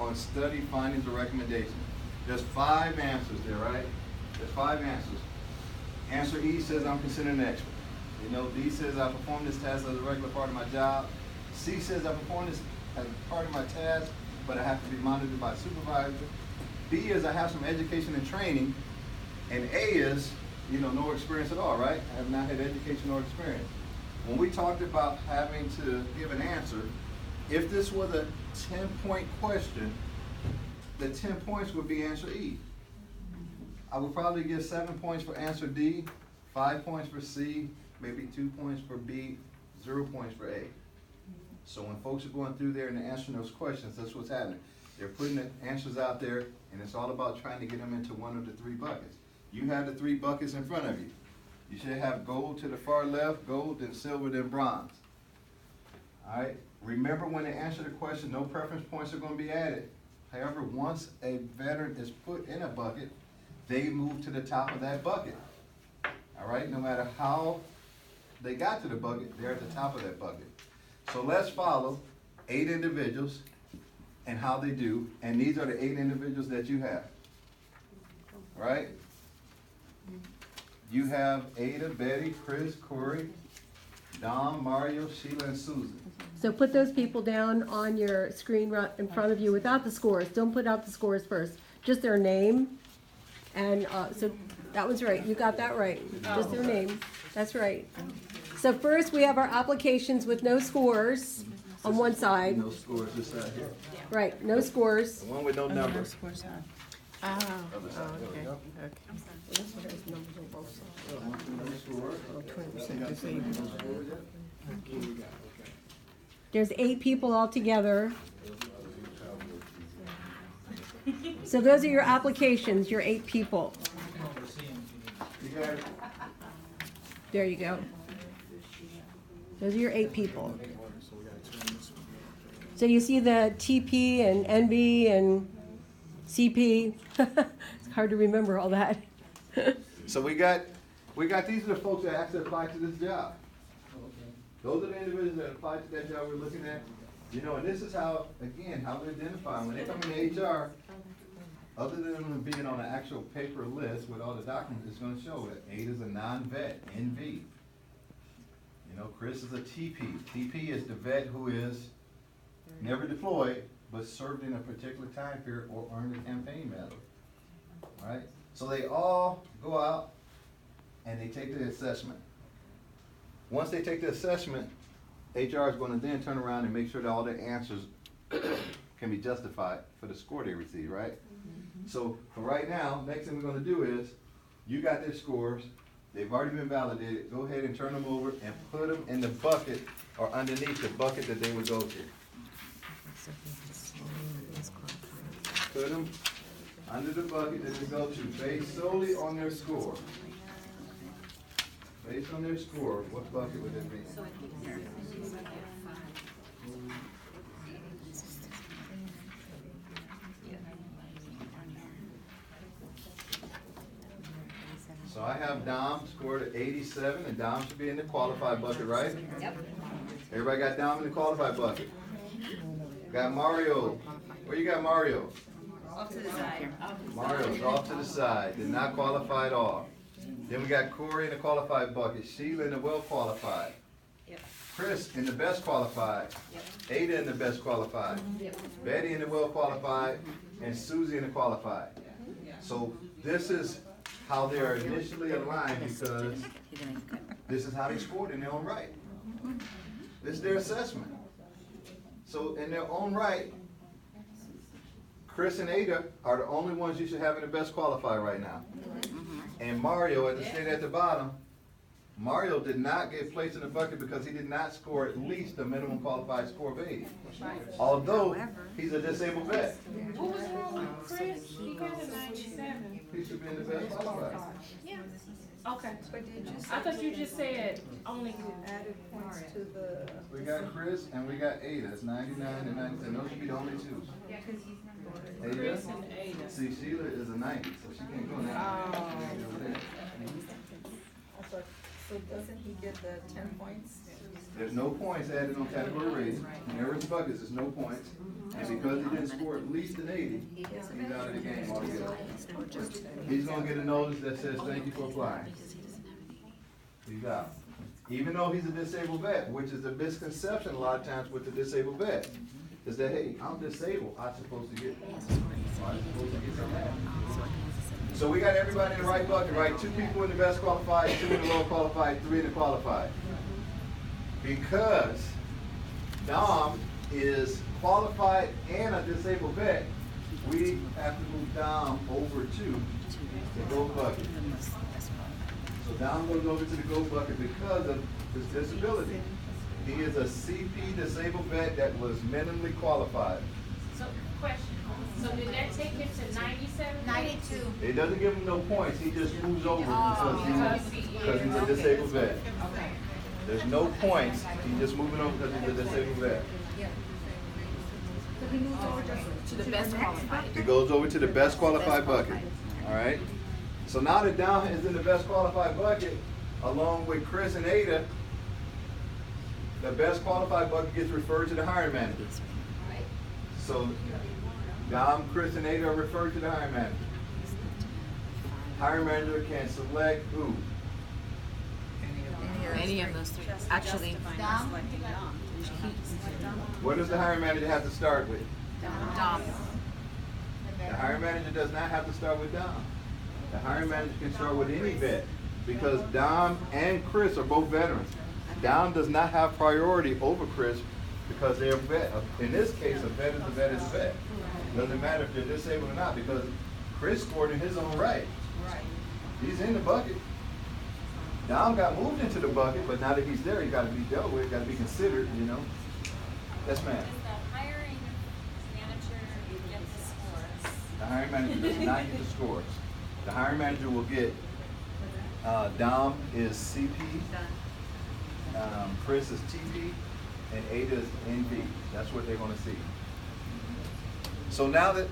called study findings or recommendations. There's 5 answers there, right? There's 5 answers. Answer E says I'm considered an expert. You know, D says I perform this task as a regular part of my job. C says I perform this as part of my task, but I have to be monitored by a supervisor. B is I have some education and training. And A is, you know, no experience at all, right? I have not had education or experience. When we talked about having to give an answer, if this was a 10-point question, the 10 points would be answer E. I would probably give 7 points for answer D, 5 points for C, maybe 2 points for B, 0 points for A. So when folks are going through there and they're answering those questions, that's what's happening. They're putting the answers out there, and it's all about trying to get them into one of the 3 buckets. You have the 3 buckets in front of you. You should have gold to the far left, gold, then silver, then bronze. All right? Remember, when they answer the question, no preference points are going to be added. However, once a veteran is put in a bucket, they move to the top of that bucket. All right? No matter how they got to the bucket, they're at the top of that bucket. So let's follow 8 individuals and how they do. And these are the 8 individuals that you have. All right? You have Ada, Betty, Chris, Corey, Dom, Mario, Sheila, and Susan. So put those people down on your screen right in front of you without the scores. Don't put out the scores first, just their name. And so that was right. You got that right. Just their name. That's right. So first we have our applications with no scores on one side. No scores this side here. Right, no scores. The one with no numbers. Oh, Other side. There we go. This one has numbers on both sides. No scores. Oh, 20% No disabled. scores yet? There's 8 people altogether. So those are your applications, your 8 people. You got it. There you go. Those are your 8 people. So you see the TP and NB and CP. It's hard to remember all that. So we got these are the folks that actually applied to this job. Those are the individuals that applied to that job we're looking at. You know, and this is how, again, how we identify them. When they come into HR, other than them being on an actual paper list with all the documents, it's going to show that Ada is a non-vet, NV. You know, Chris is a TP. TP is the vet who is never deployed, but served in a particular time period or earned a campaign medal. Right? So they all go out and they take the assessment. Once they take the assessment, HR is going to then turn around and make sure that all their answers can be justified for the score they receive, right? So for right now, next thing we're going to do is, you got their scores, they've already been validated, go ahead and turn them over and put them in the bucket or underneath the bucket that they would go to. Put them under the bucket that they go to, based solely on their score. Based on their score, what bucket would it be? So I have Dom scored at 87, and Dom should be in the qualified bucket, right? Yep. Everybody got Dom in the qualified bucket. Got Mario. Where you got Mario? Off to the side. Mario's off to the side, did not qualify at all. Then we got Corey in the qualified bucket, Sheila in the well qualified, Yep. Chris in the best qualified, Yep. Ada in the best qualified, Yep. Betty in the well qualified, and Susie in the qualified. So this is how they are initially aligned, because this is how they scored in their own right. This is their assessment. So in their own right, Chris and Ada are the only ones you should have in the best qualified right now. And Mario, as I stated at the bottom, Mario did not get placed in the bucket because he did not score at least the minimum qualified score of 80. Although he's a disabled vet. What was wrong with Chris? He got a 97. He should be in the best qualified. Yeah. Okay. I thought you just said only. Added points to the. We got Chris and we got Ada. It's 99 and 97. Those should be the only two. Ada. Chris and Ada. See, Sheila is a 90, so she can't go now. So doesn't he get the 10 points? There's no points added on category rating. In Eric's buckets, there's no points. And because he didn't score at least an 80, he's out of the game altogether. He's gonna get a notice that says, thank you for applying. He's out. Even though he's a disabled vet, which is a misconception a lot of times with the disabled vet, is that, hey, I'm disabled, I'm supposed to get something. So we got everybody in the right bucket, right? 2 people in the best qualified, 2 in the low qualified, 3 in the qualified. Because Dom is qualified and a disabled vet, we have to move Dom over to the gold bucket. So Dom goes over to the gold bucket because of his disability. He is a CP disabled vet that was minimally qualified. So, question, so did that take him to 97? 92. It doesn't give him no points, he just moves over because he's a disabled vet. Okay. There's no points, he's just moving over because he's a disabled vet. To the best qualified. It goes over to the best qualified bucket, all right? So now that Dom is in the best qualified bucket, along with Chris and Ada, the best qualified bucket gets referred to the hiring manager. So Dom, Chris, and Ada are referred to the hiring manager. Hiring manager can select who? Any of those 3. Actually, Dom. What does the hiring manager have to start with? Dom. The hiring manager does not have to start with Dom. The hiring manager can start with any vet because Dom and Chris are both veterans. Dom does not have priority over Chris because they're a vet. In this case, a vet is a vet is a vet. Doesn't matter if they're disabled or not because Chris scored in his own right. He's in the bucket. Dom got moved into the bucket, but now that he's there, he got to be dealt with, got to be considered, you know. Yes, ma'am. Does the hiring manager get the scores? The hiring manager does not get the scores. The hiring manager will get, Dom is CP, Chris is TP, and Ada is NP. That's what they're going to see. So now that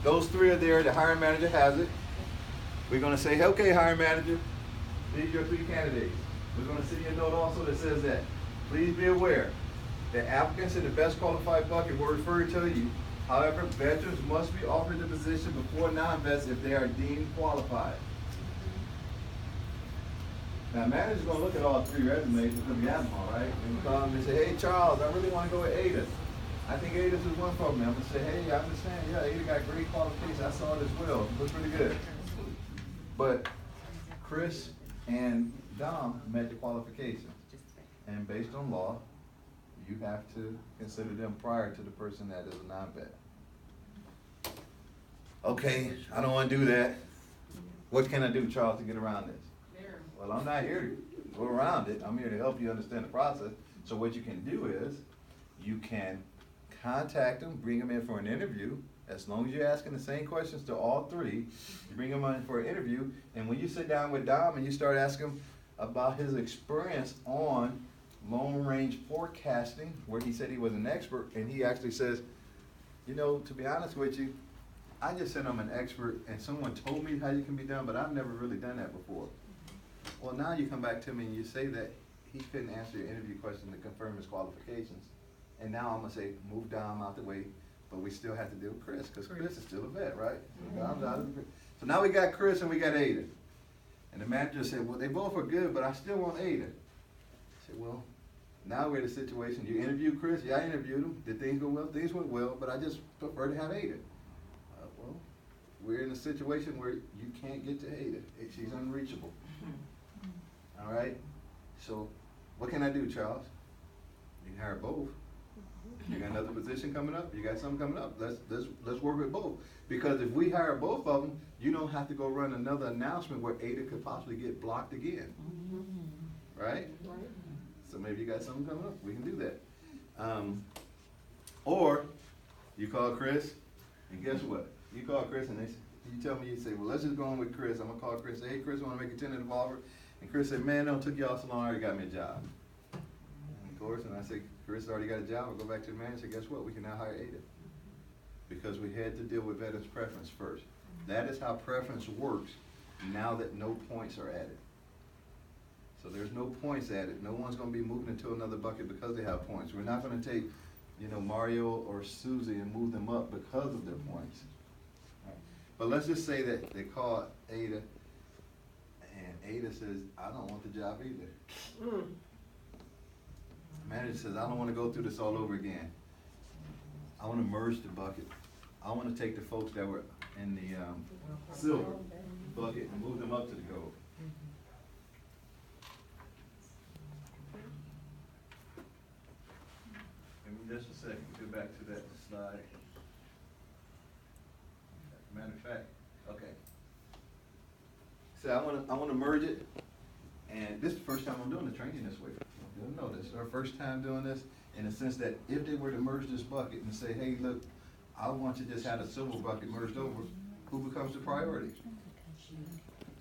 those 3 are there, the hiring manager has it. We're going to say, okay, hiring manager, these are your 3 candidates. We're going to send you a note also that says that, please be aware that applicants in the best qualified bucket will refer to you. However, veterans must be offered the position before non-vets if they are deemed qualified. Now, manager's going to look at all 3 resumes because we have them all, right? And call them and say, hey, Charles, I really want to go with Ada. I think Ada's is one for me. I'm going to say, hey, I understand. Yeah, Ada got great qualifications. I saw it as well. Looks really good. But Chris and Dom met the qualifications. And based on law, you have to consider them prior to the person that is a non-vet. Okay, I don't want to do that. What can I do, Charles, to get around this? Well, I'm not here to go around it. I'm here to help you understand the process. So what you can do is, you can contact them, bring them in for an interview. As long as you're asking the same questions to all 3, you bring them in for an interview. And when you sit down with Dom and you start asking him about his experience on long range forecasting, where he said he was an expert, and he actually says, you know, to be honest with you, I just said I'm an expert and someone told me how you can be done, but I've never really done that before. Well, now you come back to me and you say that he couldn't answer your interview question to confirm his qualifications. And now I'm gonna say, move Dom out the way, but we still have to deal with Chris, because Chris is still a vet, right? Dom's out of the. So now we got Chris and we got Ada. And the manager said, well, they both are good, but I still want Ada. I said, well, now we're in a situation, you interviewed Chris, yeah, I interviewed him, did things go well? Things went well, but I just prefer to have Ada. Well, we're in a situation where you can't get to Ada, she's unreachable. All right, so what can I do, Charles? You can hire both. You got another position coming up, you got something coming up, let's work with both. Because if we hire both of them, you don't have to go run another announcement where Ada could possibly get blocked again. Right? So maybe you got something coming up, we can do that. Or you call Chris, and guess what? You call Chris and you tell me, you say, well, let's just go on with Chris. I'm gonna call Chris, say, hey Chris, I wanna make a tentative offer. And Chris said, man, no, it took y'all so long, I already got me a job. And of course, and I said, Chris already got a job, I'll go back to the manager and say, guess what, we can now hire Ada. Because we had to deal with veterans' preference first. That is how preference works now that no points are added. So there's no points added. No one's gonna be moving into another bucket because they have points. We're not gonna take, you know, Mario or Susie and move them up because of their points. But let's just say that they call Ada, and Ada says, I don't want the job either. Manager says, I don't wanna go through this all over again. I wanna merge the bucket. I wanna take the folks that were in the silver bucket and move them up to the gold. Give me just a second, get back to that slide. Matter of fact, okay. So I wanna merge it, and this is the first time I'm doing the training this way. You'll know this, our first time doing this, in the sense that if they were to merge this bucket and say, hey, look, I want you to just have a silver bucket merged over, who becomes the priority?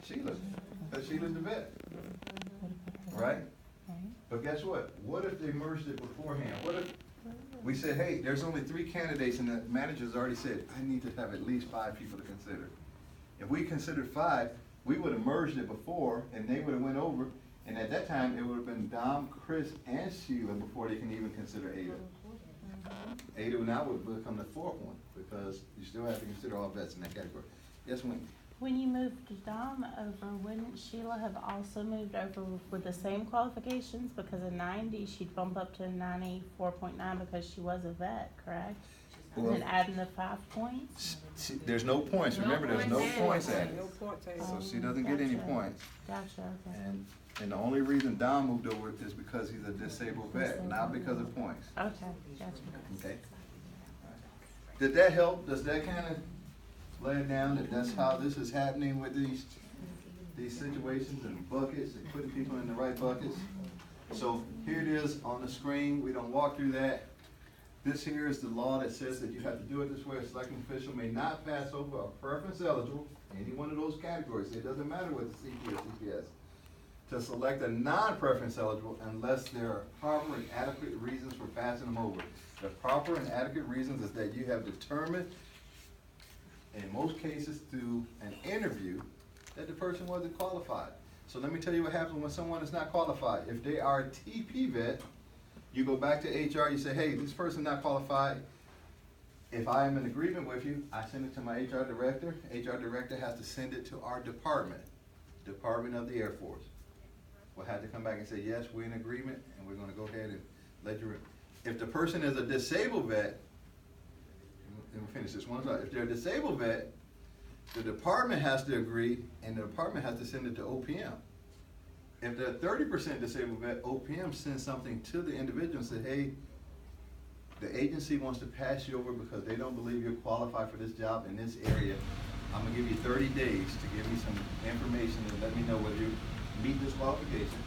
Sheila, because Sheila's the vet, right? But guess what? What if they merged it beforehand? What if we said, hey, there's only 3 candidates and the manager's already said, I need to have at least 5 people to consider. If we considered 5, we would have merged it before and they would have went over, and at that time, it would have been Dom, Chris, and Sheila before they can even consider Ada. Ada now would become the 4th one, because you still have to consider all vets in that category. Yes, Wendy? When you moved Dom over, wouldn't Sheila have also moved over with the same qualifications? Because of 90, she'd bump up to 94.9 because she was a vet, correct? And Well- then adding the 5 points? There's no points, remember, there's no points added. No point taken. So she doesn't get any Gotcha. points. Gotcha, okay. And the only reason Dom moved over is because he's a disabled vet, not because of points, Okay, gotcha. okay? Did that help? Does that kind of lay it down that that's how this is happening with these situations and buckets and putting people in the right buckets? So here it is on the screen. We don't walk through that. This here is the law that says that you have to do it this way. A selecting official may not pass over a preference eligible, any one of those categories. It doesn't matter what the CP or CPS. To select a non-preference eligible unless there are proper and adequate reasons for passing them over. The proper and adequate reasons is that you have determined, in most cases through an interview, that the person wasn't qualified. So let me tell you what happens when someone is not qualified. If they are a TP vet, you go back to HR, you say, hey, this person not qualified. If I am in agreement with you, I send it to my HR director. HR director has to send it to our department of the Air Force. We'll have to come back and say, yes, we're in agreement, and we're gonna go ahead and let you. If the person is a disabled vet, and we'll finish this one slide. If they're a disabled vet, the department has to agree, and the department has to send it to OPM. If they're 30% disabled vet, OPM sends something to the individual and say, hey, the agency wants to pass you over because they don't believe you're qualified for this job in this area. I'm gonna give you 30 days to give me some information and let me know whether you meet this qualification.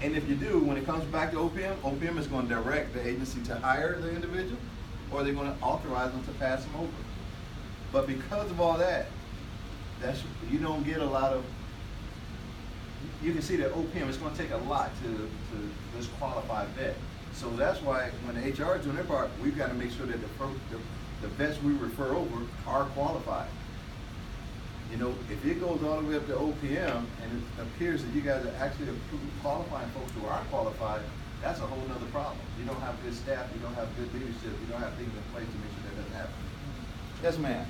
And if you do, when it comes back to OPM, OPM is gonna direct the agency to hire the individual, or they're gonna authorize them to pass them over. But because of all that, you don't get a lot of, you can see that OPM is gonna take a lot to disqualify vet. So that's why when the HR is doing their part, we've gotta make sure that the vets we refer over are qualified. You know, if it goes all the way up to OPM and it appears that you guys are actually qualifying folks who aren't qualified, that's a whole nother problem. You don't have good staff, you don't have good leadership, you don't have things in place to make sure that doesn't happen. Yes, ma'am.